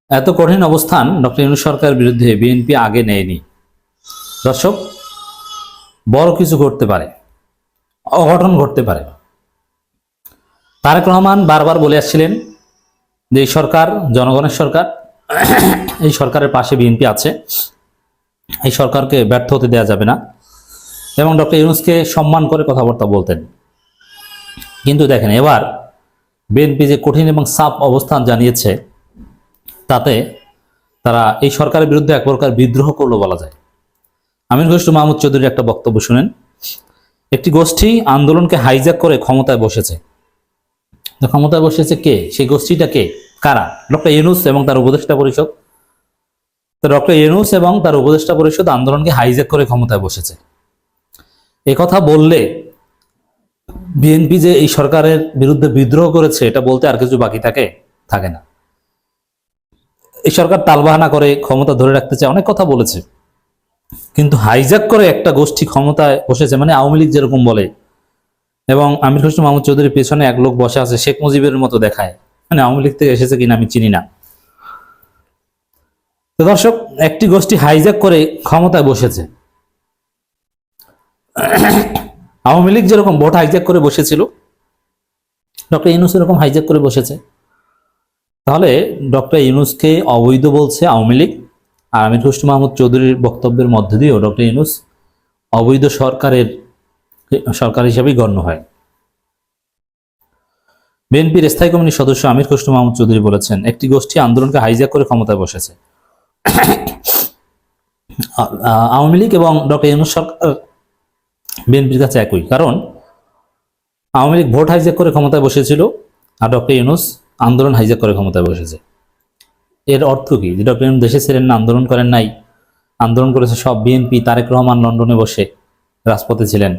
এত কঠিন অবস্থান ডক্টর ইউনূস সরকারের বিরুদ্ধে বিএনপি আগে নেয়নি। দর্শক, বড় কিছু ঘটতে পারে, অঘটন ঘটতে পারে। তারেক রহমান বারবার বলে আসছিলেন যে এই সরকার জনগণের সরকার, এই সরকারের পাশে বিএনপি আছে, এই সরকারকে ব্যর্থ হতে দেওয়া যাবে না, এবং ডক্টর ইউনূসকে সম্মান করে কথাবার্তা বলতেন। কিন্তু দেখেন, এবার বিএনপি যে কঠিন এবং সাফ অবস্থান জানিয়েছে, তাতে তারা এই সরকারের বিরুদ্ধে এক প্রকার বিদ্রোহ করলো বলা যায়। আমির খসরু মাহমুদ চৌধুরীর একটা বক্তব্য শুনেন। একটি গোষ্ঠী আন্দোলনকে হাইজ্যাক করে ক্ষমতায় বসেছে। ক্ষমতায় বসেছে কে? সেই গোষ্ঠীটা কে? কারা? ডক্টর ইউনূস এবং তার উপদেষ্টা পরিষদ। তো ডক্টর ইউনূস এবং তার উপদেষ্টা পরিষদ আন্দোলনকে হাইজ্যাক করে ক্ষমতায় বসেছে। কথা বললে বিএনপি যে এই সরকারের বিরুদ্ধে বিদ্রোহ করেছে এটা বলতে আর কিছু বাকি থাকে না। এই সরকার তালবাহানা করে ক্ষমতা ধরে রাখতে চায়, অনেক কথা বলেছে, কিন্তু হাইজ্যাক করে একটা গোষ্ঠী ক্ষমতায় বসেছে, মানে আওয়ামী লীগ যেরকম বলে, এবং আমির খসরু মাহমুদ চৌধুরীর পেছনে এক লোক বসে আছে শেখ মুজিবের মতো দেখায়, মানে আওয়ামী লীগ থেকে এসেছে কিনা আমি চিনি না। তো দর্শক, একটি গোষ্ঠী হাইজ্যাক করে ক্ষমতায় বসেছে। আওয়ামী লীগ যেরকম ভোট হাইজ্যাক করে বসেছিল, ডক্টর ইউনূস এরকম হাইজ্যাক করে বসেছে। তাহলে ডক্টর ইউনূসকে অবৈধ বলছে আওয়ামী লীগ, আর আমির খসরু মাহমুদ চৌধুরীর বক্তব্যের মধ্য দিয়েও ডক্টর ইউনূস অবৈধ সরকার হিসেবেই গণ্য হয়। বিএনপির স্থায়ী কমিটির সদস্য আমির খসরু মাহমুদ চৌধুরী বলেছেন, একটি গোষ্ঠী আন্দোলনকে হাইজ্যাক করে ক্ষমতায় বসেছে। আওয়ামী লীগ এবং ডক্টর ইউনূস সরকার বিএনপির কাছে একই, কারণ আওয়ামী লীগ ভোট হাইজ্যাক করে ক্ষমতায় বসেছিল, আর ডক্টর ইউনূস আন্দোলন হাইজ্যাক করে ক্ষমতায় বসেছে। এর অর্থ কি? যে ডক্টর ইউনূস দেশে ছিলেন না, আন্দোলন করেন নাই, আন্দোলন করেছে সব বিএনপি। তারেক রহমান লন্ডনে বসে রাজপথে ছিলেন,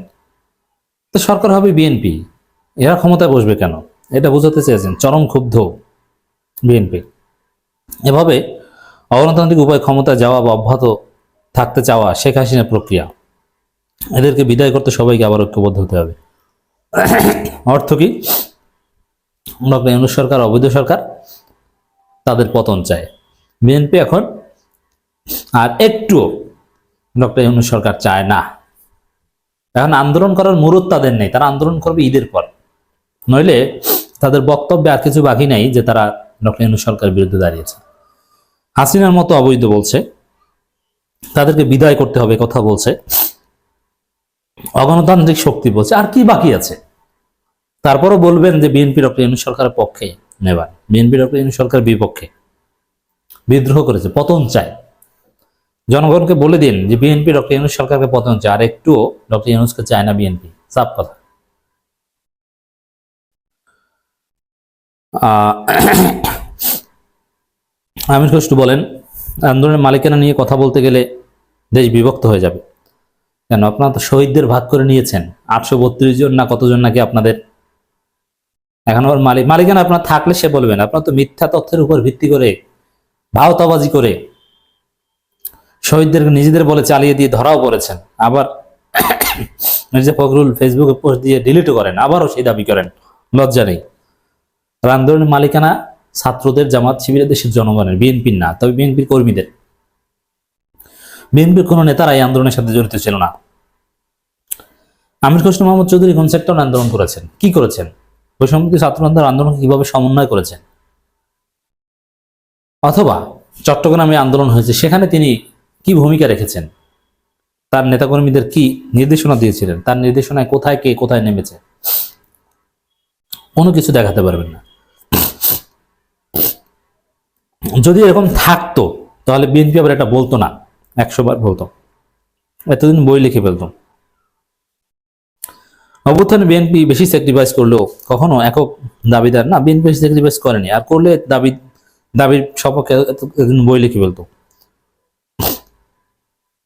তো সরকার হবে বিএনপি, এরা ক্ষমতায় বসবে কেন? এটা বোঝাতে চেয়েছেন। চরম ক্ষুব্ধ বিএনপি। এভাবে অগণতান্ত্রিক উপায় ক্ষমতায় যাওয়া বা অব্যাহত থাকতে চাওয়া শেখ হাসিনার প্রক্রিয়া, এদেরকে বিদায় করতে সবাইকে আবার ঐক্যবদ্ধ হতে হবে। অর্থ কি? ডক্টর ইউনূস সরকার অবৈধ সরকার, তাদের পতন চায় বিএনপি এখন, আর একটুও ডক্টর ইউনূস সরকার চায় না। এখন আন্দোলন করার মুরুদ তাদের নেই, তারা আন্দোলন করবে ঈদের পর, নইলে তাদের বক্তব্যে আর কিছু বাকি নাই যে তারা ডক্টর ইউনূস সরকারের বিরুদ্ধে দাঁড়িয়েছে। হাসিনার মতো অবৈধ বলছে, তাদেরকে বিদায় করতে হবে কথা বলছে, অগণতান্ত্রিক শক্তি বলছে, আর কি বাকি আছে? তারপরও বলবেন যে বিএনপি ডক্টর ইউনূস সরকারের পক্ষে নেবার, বিএনপি ডক্টর ইউনূস সরকারের বিপক্ষে, বিদ্রোহ করেছে, পতন চায়। জনগণকে বলে দিন যে বিএনপি ডক্টর ইউনূস সরকারকে পতন চায়, আর একটুও ডক্টর ইউনূসকে চায় না বিএনপি। সাফ কথা। আমির খসরু বলেন, আন্দোলনের মালিকানা নিয়ে কথা বলতে গেলে দেশ বিভক্ত হয়ে যাবে। কেন? আপনারা তো শহীদদের ভাগ করে নিয়েছেন, 832 জন না কতজন নাকি আপনাদের। এখন আবার মালিকানা আপনার থাকলে সে বলবেন। আপনার তো মিথ্যা তথ্যের উপর ভিত্তি করে, ভাওতাবাজি করে শহীদদের নিজেদের বলে চালিয়ে দিয়ে ধরাও করেছেন, আবার মির্জা ফখরুল ফেসবুকে পোস্ট দিয়ে ডিলিটও করেন, আবারও সেই দাবি করেন। লজ্জা নেই? আন্দোলনের মালিকানা ছাত্রদের, জামাত শিবিরের, দেশের জনগণের, বিএনপির না। তবে বিএনপির কর্মীদের, বিএনপির কোনো নেতারা এই আন্দোলনের সাথে জড়িত ছিল না। আমির খসরু মাহমুদ চৌধুরী কোন সেক্টর আন্দোলন করেছেন? কি করেছেন? বৈষম্যবিরোধী ছাত্র আন্দোলনকে কিভাবে সমন্বয় করেছেন? অথবা চট্টগ্রামে আন্দোলন হয়েছে, সেখানে তিনি কি ভূমিকা রেখেছেন? তার নেতাকর্মীদের কি নির্দেশনা দিয়েছিলেন? তার নির্দেশনায় কোথায় কে কোথায় নেমেছে? কোনো কিছু দেখাতে পারবেন না। যদি এরকম থাকতো তাহলে বিএনপি আবার এটা বলতো না, 100 বার বলতো, এতদিন বই লিখে ফেলতো। অভ্যুত্থানে বিএনপি বেশি স্যাক্রিফাইস করলেও কখনো একক দাবিদার না, বিএনপি বেশি স্যাক্রিফাইস করেনি, আর করলে দাবির সপক্ষে এতদিন বই লিখে ফেলতো।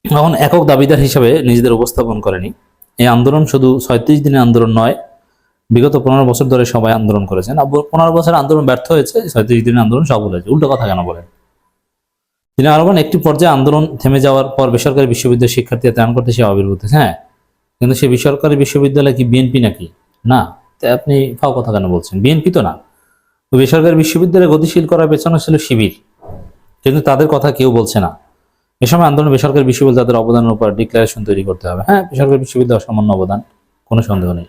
এখন একক দাবিদার হিসেবে নিজেদের উপস্থাপন করেনি। এই আন্দোলন শুধু 36 দিনের আন্দোলন নয়, বিগত 15 বছর ধরে সবাই আন্দোলন করেছেন। 15 বছর আন্দোলন ব্যর্থ হয়েছে, 36 দিনের আন্দোলন সফল হয়েছে। উল্টো কথা কেন বলেন? তিনি আরো বলেন, একটি পর্যায়ে আন্দোলন থেমে যাওয়ার পর বেসরকারি বিশ্ববিদ্যালয়ের শিক্ষার্থীরা ত্রাণ করতে সে আবির্ভূত হয়েছে। হ্যাঁ, কিন্তু সে বেসরকারি বিশ্ববিদ্যালয় কি বিএনপি নাকি? না। আপনি ফাও কথা কেন বলছেন? বিএনপি তো না। বেসরকারি বিশ্ববিদ্যালয় গতিশীল করার পেছনে ছিল শিবির। কিন্তু তাদের কথা কেউ বলছে না। এ সময় আন্দোলনে বেসরকারি বিশ্ববিদ্যালয় তাদের অবদানের উপর ডিক্লারেশন তৈরি করতে হবে। হ্যাঁ, বেসরকারি বিশ্ববিদ্যালয় অসামান্য অবদান, কোনো সন্দেহ নেই।